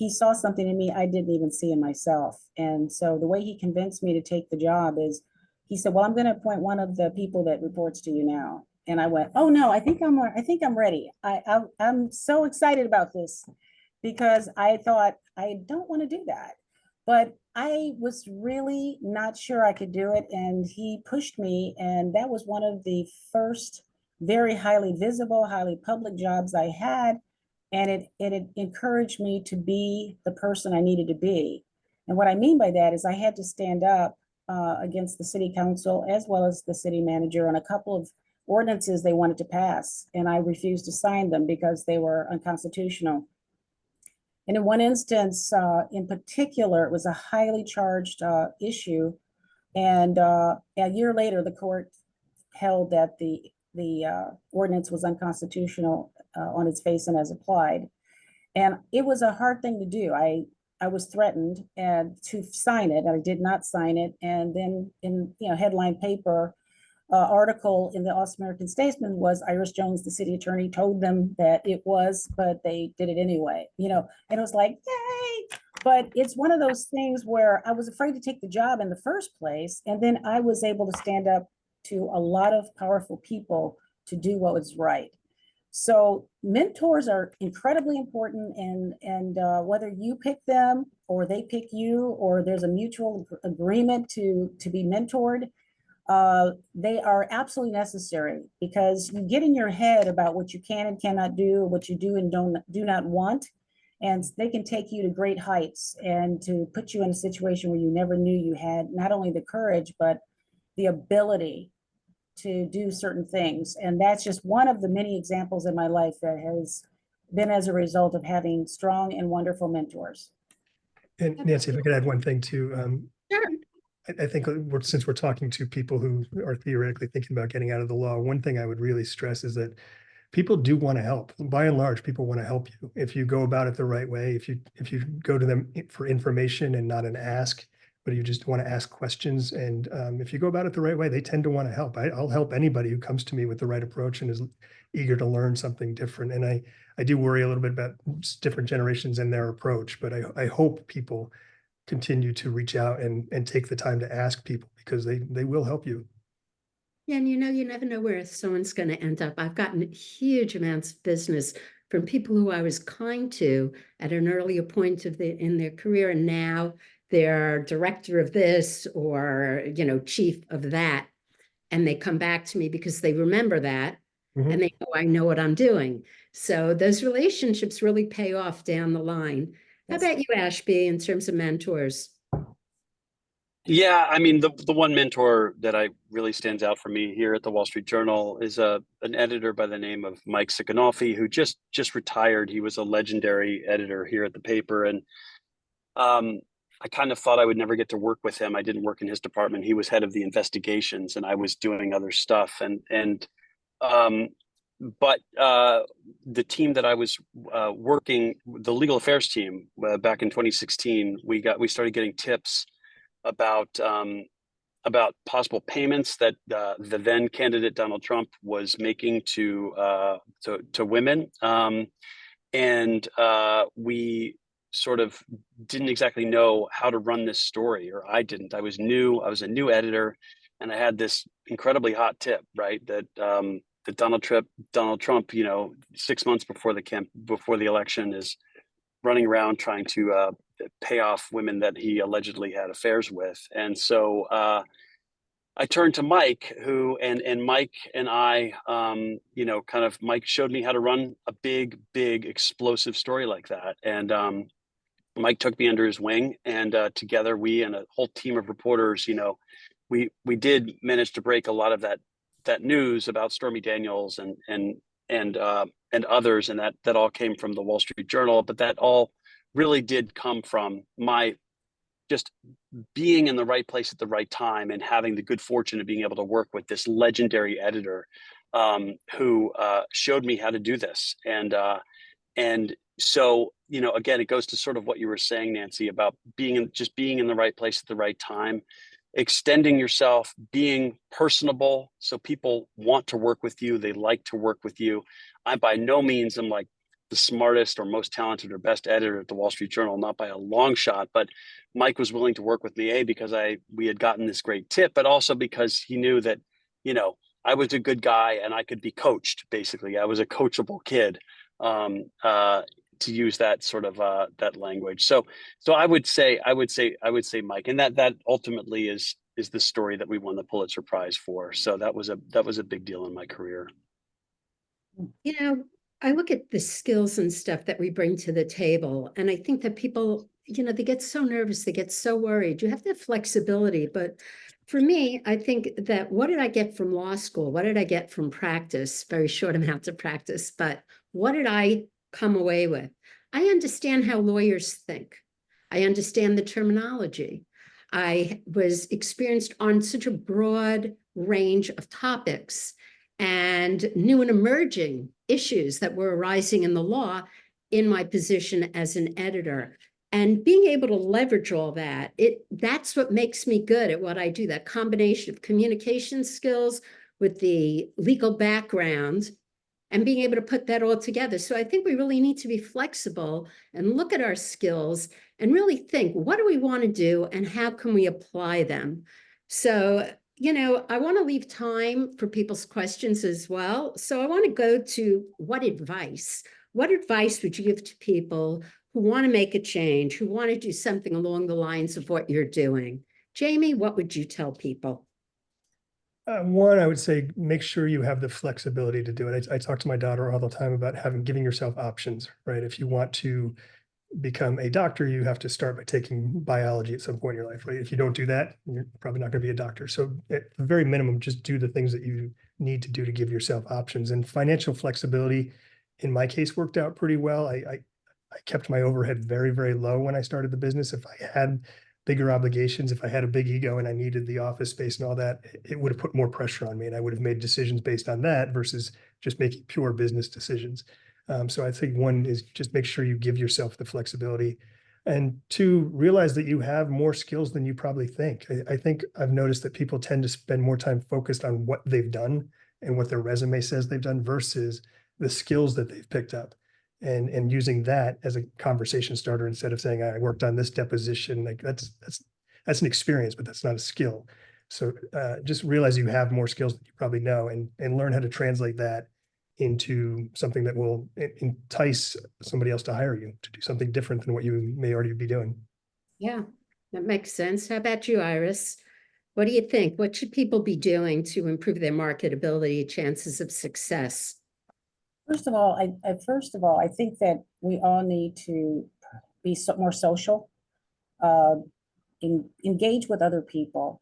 saw something in me I didn't even see in myself. And so the way he convinced me to take the job is he said, well, I'm going to appoint one of the people that reports to you now. And I went, oh no, I think I'm ready. I'm so excited about this because I thought I don't want to do that, but I was really not sure I could do it. And he pushed me. And that was one of the first very highly visible, highly public jobs I had. And it encouraged me to be the person I needed to be. And what I mean by that is I had to stand up against the city council as well as the city manager on a couple of ordinances they wanted to pass, and I refused to sign them because they were unconstitutional. And in one instance, in particular, it was a highly charged issue, and a year later, the court held that the ordinance was unconstitutional on its face and as applied. And it was a hard thing to do. I was threatened and to sign it, and I did not sign it. And then in headline paper, article in the Austin American Statesman was Iris Jones, the city attorney, told them that it was, but they did it anyway, you know, and it was like, yay. But it's one of those things where I was afraid to take the job in the first place. And then I was able to stand up to a lot of powerful people to do what was right. So mentors are incredibly important, and whether you pick them or they pick you, or there's a mutual agreement to be mentored, they are absolutely necessary, because you get in your head about what you can and cannot do, what you do and do not want, and they can take you to great heights and to put you in a situation where you never knew you had not only the courage but the ability to do certain things. And that's just one of the many examples in my life that has been as a result of having strong and wonderful mentors. And Nancy, if I could add one thing too, Sure. I think since we're talking to people who are theoretically thinking about getting out of the law, one thing I would really stress is that people do want to help. By and large, people want to help you if you go about it the right way. If you go to them for information and not an ask, but you just want to ask questions, and if you go about it the right way, they tend to want to help. I'll help anybody who comes to me with the right approach and is eager to learn something different. And I do worry a little bit about different generations and their approach, but I hope people continue to reach out and take the time to ask people, because they will help you. Yeah, and you know, you never know where someone's going to end up. I've gotten huge amounts of business from people who I was kind to at an earlier point in their career, and now they're director of this or, you know, chief of that. And they come back to me because they remember that, and they know I know what I'm doing. So those relationships really pay off down the line. How Yes. about you, Ashby, in terms of mentors? Yeah, I mean, the one mentor that I really stands out for me here at the Wall Street Journal is an editor by the name of Mike Sikanoffi, who just retired. He was a legendary editor here at the paper, and I kind of thought I would never get to work with him. I didn't work in his department. He was head of the investigations, and I was doing other stuff. But the team that I was working, the legal affairs team, back in 2016, we started getting tips about possible payments that the then candidate Donald Trump was making to women, and we sort of didn't exactly know how to run this story, or I didn't. I was new. I was a new editor, and I had this incredibly hot tip, right? That Donald Trump, you know, 6 months before the election, is running around trying to pay off women that he allegedly had affairs with. And so I turned to Mike, and Mike and I, you know, Mike showed me how to run a big, explosive story like that. And Mike took me under his wing, and together we and a whole team of reporters, you know, we did manage to break a lot of that news about Stormy Daniels and others, and that all came from the Wall Street Journal. But that all really did come from my just being in the right place at the right time, and having the good fortune of being able to work with this legendary editor who showed me how to do this. And so, you know, again, it goes to sort of what you were saying, Nancy, about being in the right place at the right time, extending yourself, being personable, so people want to work with you. They like to work with you. I by no means am like the smartest or most talented or best editor at the Wall Street Journal, not by a long shot, but Mike was willing to work with me, because we had gotten this great tip, but also because he knew that, you know, I was a good guy and I could be coached. Basically, I was a coachable kid, to use that sort of that language. So I would say Mike, and that ultimately is the story that we won the Pulitzer Prize for. So that was a big deal in my career. You know, I look at the skills and stuff that we bring to the table, and I think that people, you know, they get so nervous, they get so worried. You have to have flexibility. But for me, I think that what did I get from law school? What did I get from practice? Very short amounts of practice, but what did I come away with? I understand how lawyers think. I understand the terminology. I was experienced on such a broad range of topics and new and emerging issues that were arising in the law in my position as an editor. And being able to leverage all that, that's what makes me good at what I do, that combination of communication skills with the legal background and being able to put that all together. So I think we really need to be flexible and look at our skills and really think, what do we want to do and how can we apply them? So, I want to leave time for people's questions as well. So I want to go to what advice would you give to people who want to make a change, who want to do something along the lines of what you're doing? Jamie, what would you tell people? One, I would say, make sure you have the flexibility to do it. I talk to my daughter all the time about giving yourself options, right? If you want to become a doctor, you have to start by taking biology at some point in your life, right? If you don't do that, you're probably not going to be a doctor. So at the very minimum, just do the things that you need to do to give yourself options. And financial flexibility, in my case, worked out pretty well. I kept my overhead very, very low when I started the business. If I had bigger obligations, if I had a big ego and I needed the office space and all that, it would have put more pressure on me, and I would have made decisions based on that versus just making pure business decisions. So I think one is just make sure you give yourself the flexibility, and two, realize that you have more skills than you probably think. I think I've noticed that people tend to spend more time focused on what they've done and what their resume says they've done versus the skills that they've picked up, and using that as a conversation starter instead of saying, I worked on this deposition. Like that's an experience, but that's not a skill. So just realize you have more skills than you probably know, and learn how to translate that into something that will entice somebody else to hire you to do something different than what you may already be doing. Yeah, that makes sense. How about you, Iris? What do you think? What should people be doing to improve their marketability, chances of success? First of all, I think that we all need to be more social, uh, engage with other people.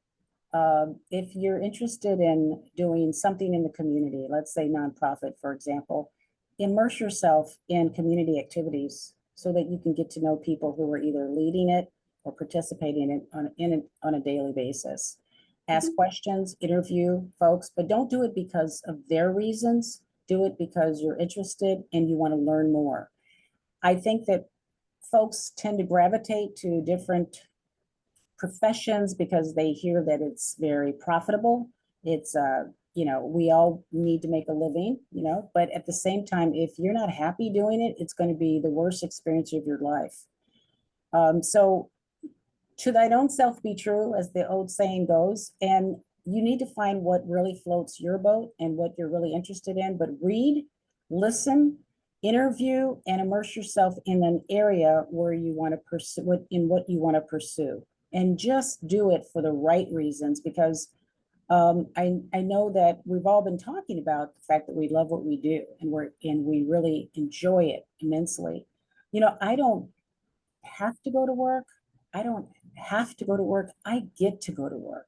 If you're interested in doing something in the community, let's say nonprofit, for example, immerse yourself in community activities so that you can get to know people who are either leading it or participating in it on a daily basis. Ask questions, interview folks, but don't do it because of their reasons. Do it because you're interested and you want to learn more. I think that folks tend to gravitate to different professions because they hear that it's very profitable. It's we all need to make a living, but at the same time, if you're not happy doing it, it's going to be the worst experience of your life. So to thine own self be true, as the old saying goes, and you need to find what really floats your boat and what you're really interested in. But read, listen, interview, and immerse yourself in an area where you want to pursue what you want to pursue, and just do it for the right reasons. Because I know that we've all been talking about the fact that we love what we do, and we really enjoy it immensely. I don't have to go to work. I don't have to go to work. I get to go to work.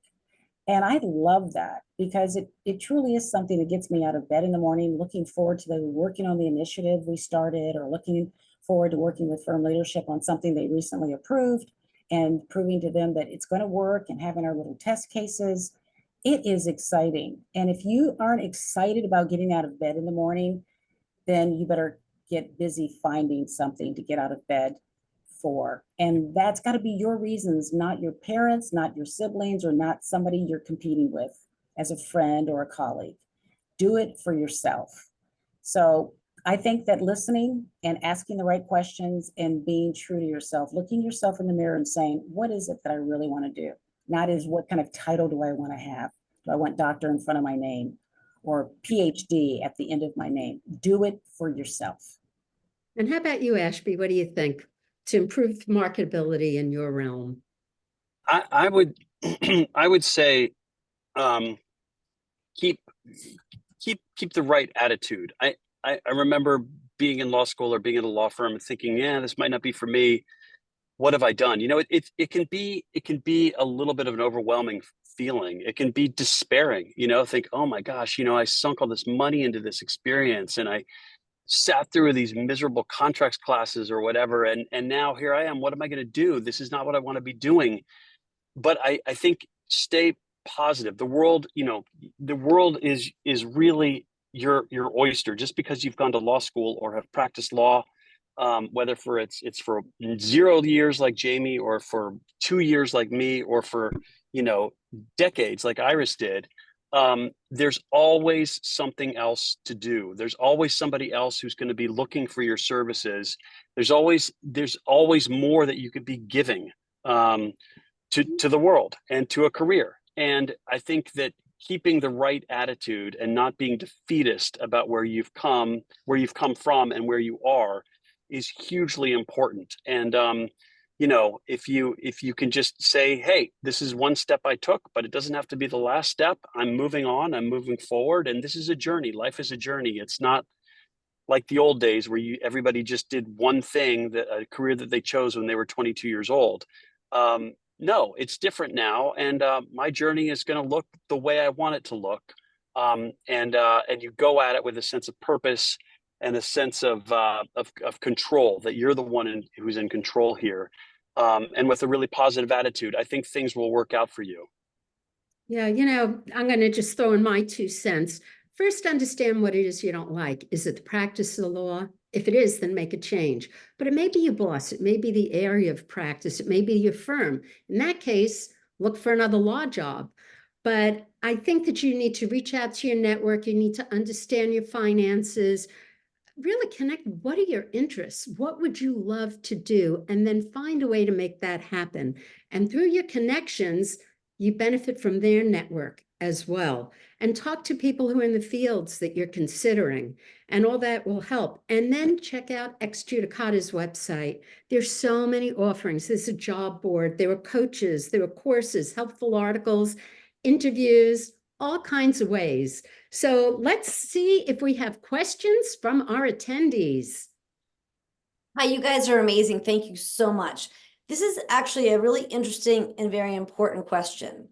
And I love that because it truly is something that gets me out of bed in the morning, looking forward to working on the initiative we started, or looking forward to working with firm leadership on something they recently approved and proving to them that it's going to work, and having our little test cases. It is exciting. And if you aren't excited about getting out of bed in the morning, then you better get busy finding something to get out of bed for. And that's got to be your reasons, not your parents, not your siblings, or not somebody you're competing with as a friend or a colleague. Do it for yourself. So I think that listening and asking the right questions and being true to yourself, looking yourself in the mirror and saying, what is it that I really want to do? Not is what kind of title do I want to have? Do I want doctor in front of my name or PhD at the end of my name? Do it for yourself. And how about you, Ashby? What do you think to improve marketability in your realm? I would I would say keep the right attitude. I remember being in law school or being in a law firm and thinking, yeah, this might not be for me. What have I done? It can be a little bit of an overwhelming feeling. It can be despairing, think, oh my gosh, I sunk all this money into this experience, and I sat through these miserable contracts classes or whatever, and now here I am. What am I going to do? This is not what I want to be doing. But I think stay positive. The world is really your oyster. Just because you've gone to law school or have practiced law, whether it's for 0 years like Jamie, or for 2 years like me, or for decades like Iris did, there's always something else to do. There's always somebody else who's going to be looking for your services. There's always more that you could be giving to the world and to a career. And I think that keeping the right attitude and not being defeatist about where you've come from and where you are is hugely important. And if you can just say, hey, this is one step I took, but it doesn't have to be the last step. I'm moving on, I'm moving forward, and this is a journey. Life is a journey. It's not like the old days where everybody just did one thing, that a career that they chose when they were 22 years old. No, it's different now, and my journey is going to look the way I want it to look. And you go at it with a sense of purpose and a sense of control, that you're the one who's in control here, and with a really positive attitude. I think things will work out for you. Yeah, I'm going to just throw in my 2 cents. First, understand what it is you don't like. Is it the practice of the law? If it is, then make a change. But it may be your boss. It may be the area of practice. It may be your firm. In that case, look for another law job. But I think that you need to reach out to your network. You need to understand your finances, really connect. What are your interests? What would you love to do? And then find a way to make that happen. And through your connections, you benefit from their network as well. And talk to people who are in the fields that you're considering, and all that will help. And then check out Ex Judicata's website. There's so many offerings. There's a job board, there are coaches, there are courses, helpful articles, interviews, all kinds of ways. So let's see if we have questions from our attendees. Hi, you guys are amazing. Thank you so much. This is actually a really interesting and very important question.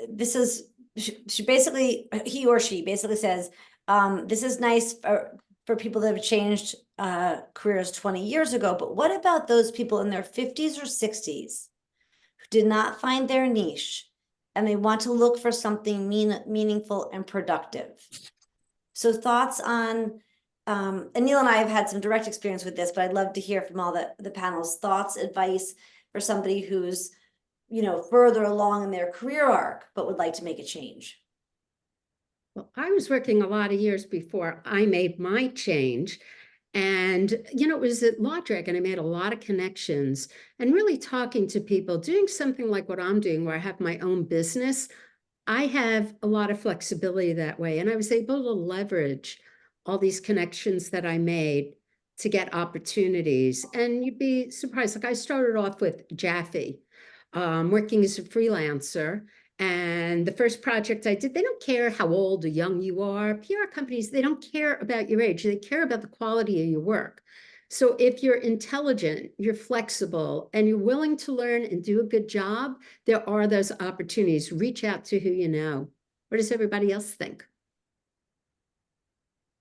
This is, he or she basically says, this is nice for people that have changed careers 20 years ago, but what about those people in their 50s or 60s who did not find their niche and they want to look for something meaningful and productive? So thoughts on, and Neil and I have had some direct experience with this, but I'd love to hear from all the panel's thoughts, advice for somebody who's, further along in their career arc, but would like to make a change. Well, I was working a lot of years before I made my change. And, it was at Law Dragon. I made a lot of connections and really talking to people, doing something like what I'm doing, where I have my own business. I have a lot of flexibility that way. And I was able to leverage all these connections that I made to get opportunities. And you'd be surprised. Like, I started off with Jaffe, working as a freelancer. And the first project I did, they don't care how old or young you are. PR companies, they don't care about your age. They care about the quality of your work. So if you're intelligent, you're flexible, and you're willing to learn and do a good job, there are those opportunities. Reach out to who you know. What does everybody else think?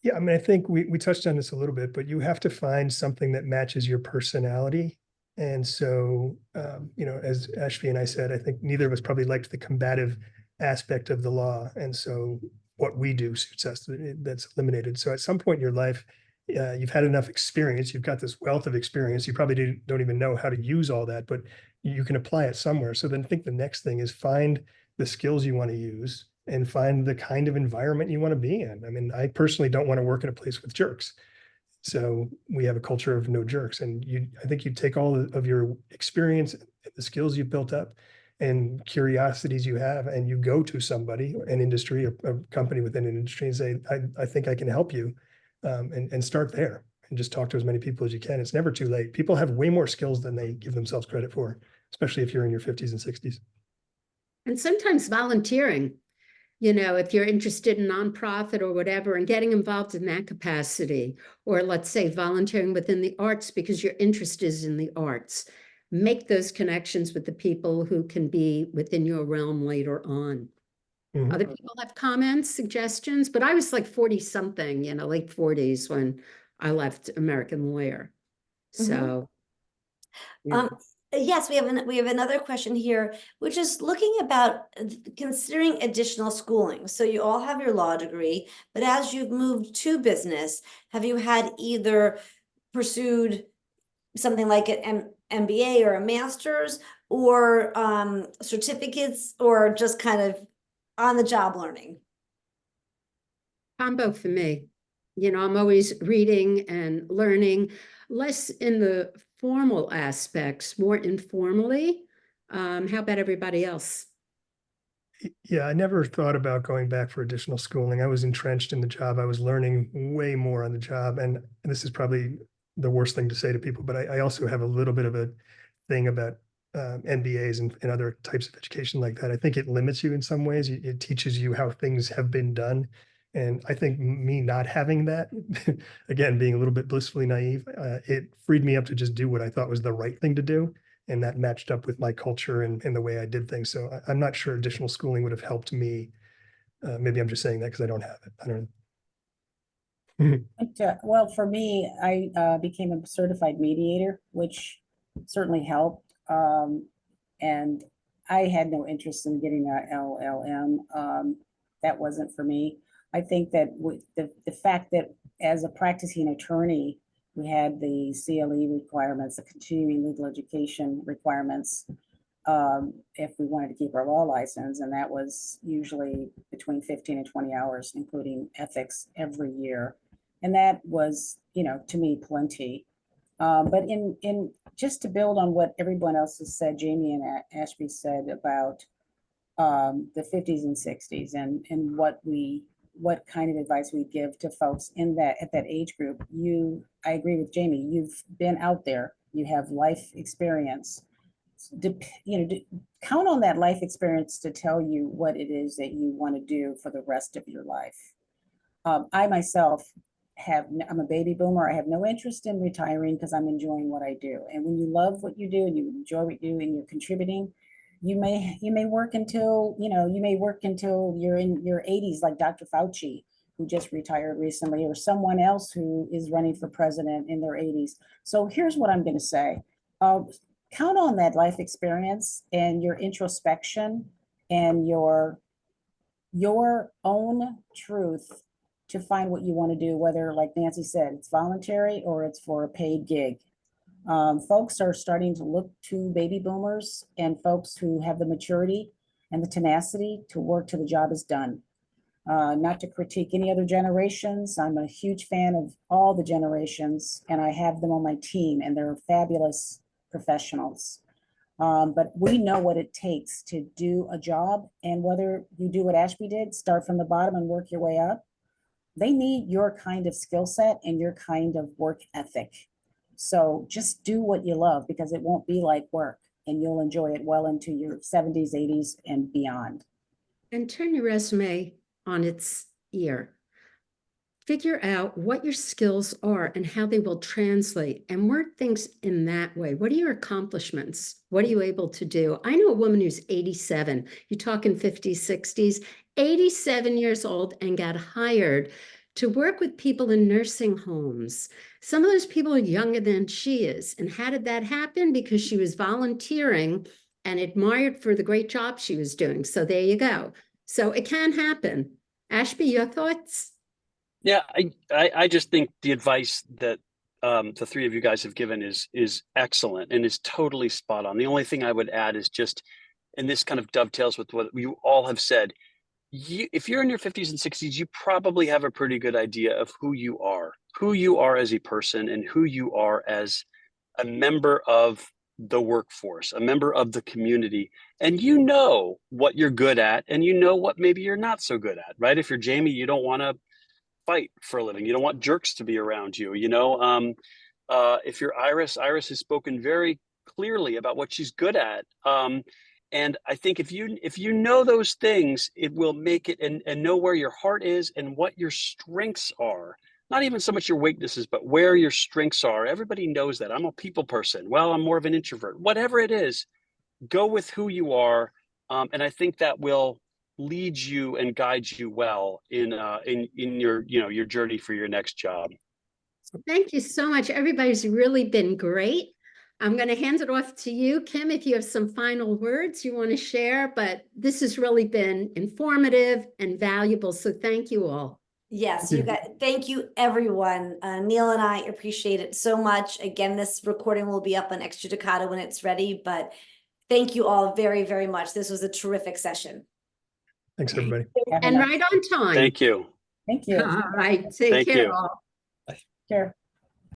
Yeah, I mean, I think we touched on this a little bit, but you have to find something that matches your personality. And so, as Ashby and I said, I think neither of us probably liked the combative aspect of the law. And so what we do suits us, that's eliminated. So at some point in your life, you've had enough experience, you've got this wealth of experience, you probably don't even know how to use all that, but you can apply it somewhere. So then I think the next thing is find the skills you want to use and find the kind of environment you want to be in. I mean, I personally don't want to work in a place with jerks. So we have a culture of no jerks. And I think you take all of your experience, the skills you've built up and curiosities you have, and you go to somebody, an industry, a company within an industry, and say, I think I can help you, and start there and just talk to as many people as you can. It's never too late. People have way more skills than they give themselves credit for, especially if you're in your 50s and 60s. And sometimes volunteering. If you're interested in nonprofit or whatever, and getting involved in that capacity, or let's say volunteering within the arts because your interest is in the arts, make those connections with the people who can be within your realm later on. Mhm. Other people have comments, suggestions, but I was like 40 something, late 40s when I left American Lawyer. So, yeah. Yes, we have another question here, which is looking about considering additional schooling. So you all have your law degree, but as you've moved to business, have you had either pursued something like an MBA or a master's, or certificates, or just kind of on the job learning. Combo for me. You know, I'm always reading and learning, less in the formal aspects, more informally. How about everybody else? Yeah, I never thought about going back for additional schooling. I was entrenched in the job. I was learning way more on the job. And this is probably the worst thing to say to people, but I also have a little bit of a thing about MBAs and other types of education like that. I think it limits you in some ways. It teaches you how things have been done. And I think me not having that, again, being a little bit blissfully naive, it freed me up to just do what I thought was the right thing to do. And that matched up with my culture and the way I did things. So I'm not sure additional schooling would have helped me. Maybe I'm just saying that because I don't have it. I don't know. Well, for me, I became a certified mediator, which certainly helped. And I had no interest in getting a LLM. That wasn't for me. I think that with the fact that as a practicing attorney, we had the CLE requirements, the continuing legal education requirements, if we wanted to keep our law license, and that was usually between 15 and 20 hours, including ethics every year. And that was, you know, to me, plenty. But in just to build on what everyone else has said, Jamie and Ashby said about the 50s and 60s and what kind of advice we give to folks in that at that age group. I agree with Jamie. You've been out there. You have life experience. Count on that life experience to tell you what it is that you want to do for the rest of your life. I myself I'm a baby boomer. I have no interest in retiring because I'm enjoying what I do. And when you love what you do and you enjoy what you do and you're contributing, you may work until, you're in your 80s, like Dr. Fauci, who just retired recently, or someone else who is running for president in their 80s. So here's what I'm going to say. Count on that life experience and your introspection and your own truth to find what you want to do, whether, like Nancy said, it's voluntary or it's for a paid gig. Folks are starting to look to baby boomers and folks who have the maturity and the tenacity to work till the job is done. Not to critique any other generations. I'm a huge fan of all the generations, and I have them on my team, and they're fabulous professionals. But we know what it takes to do a job, and whether you do what Ashby did, start from the bottom and work your way up, they need your kind of skill set and your kind of work ethic. So just do what you love, because it won't be like work, and you'll enjoy it well into your 70s, 80s, and beyond. And turn your resume on its ear. Figure out what your skills are and how they will translate, and work things in that way. What are your accomplishments? What are you able to do? I know a woman who's 87, you're talking 50s, 60s, 87 years old, and got hired to work with people in nursing homes. Some of those people are younger than she is. And how did that happen? Because she was volunteering and admired for the great job she was doing. So there you go. So it can happen. Ashby, your thoughts? Yeah, I just think the advice that the three of you guys have given is excellent and is totally spot on. The only thing I would add is just, and this kind of dovetails with what you all have said, if you're in your 50s and 60s, you probably have a pretty good idea of who you are as a person, and who you are as a member of the workforce, a member of the community. And you know what you're good at, and you know what maybe you're not so good at, right? If you're Jamie, you don't want to fight for a living. You don't want jerks to be around you. If you're Iris has spoken very clearly about what she's good at. And I think if you know those things, it will make it, and know where your heart is and what your strengths are. Not even so much your weaknesses, but where your strengths are. Everybody knows that. I'm a people person. Well, I'm more of an introvert. Whatever it is, go with who you are. And I think that will lead you and guide you well in your your journey for your next job. Thank you so much. Everybody's really been great. I'm going to hand it off to you, Kim, if you have some final words you want to share, but this has really been informative and valuable. So thank you all. Yes, you guys, thank you, everyone. Neil and I appreciate it so much. Again, this recording will be up on Ex Judicata when it's ready, but thank you all very, very much. This was a terrific session. Thanks, everybody. Have a And nice- right on time. Thank you. Thank you. All right, take Thank care you. all. Care.